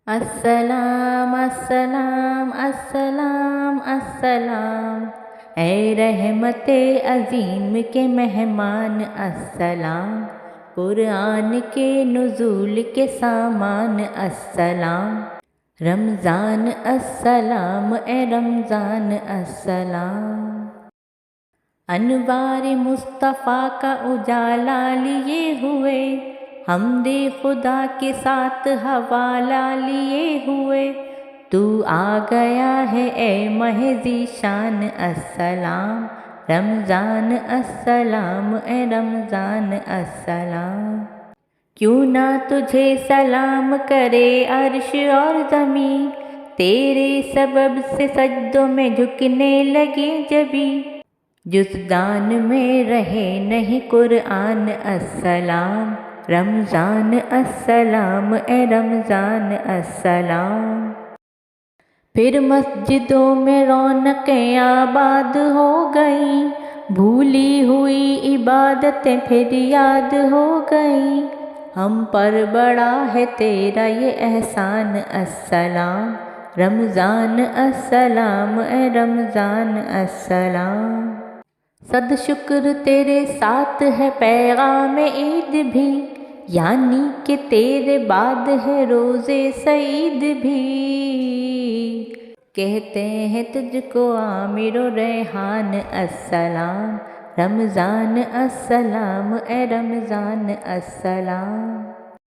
अस्सलाम अस्सलाम अस्सलाम अस्सलाम। ए रहमते अज़ीम के मेहमान अस्सलाम। कुरान के नुज़ूल के सामान अस्सलाम। रमज़ान अस्सलाम ए रमज़ान अस्सलाम। अनवार मुस्तफ़ा का उजाला लिए हुए, हमदे खुदा के साथ हवाला लिए हुए, तू आ गया है ए महज़ी शान अस्सलाम। रमज़ान अस्सलाम ए रमज़ान अस्सलाम। क्यों ना तुझे सलाम करे अर्श और ज़मीं, तेरे सबब से सज्दों में झुकने लगे जबी। जुज़दान में रहे नहीं कुरान अस्सलाम। रमज़ान अस्सलाम ए रमज़ान अस्सलाम। फिर मस्जिदों में रौनकें आबाद हो गईं, भूली हुई इबादतें फिर याद हो गईं। हम पर बड़ा है तेरा ये एहसान अस्सलाम। रमज़ान अस्सलाम ए रमज़ान अस्सलाम। सद शुक्र तेरे साथ है पैगाम ईद भी, यानी कि तेरे बाद है रोज़े सईद भी। कहते हैं तुझको आमिर रेहान अस्सलाम। रमज़ान अस्सलाम ए रमज़ान अस्सलाम।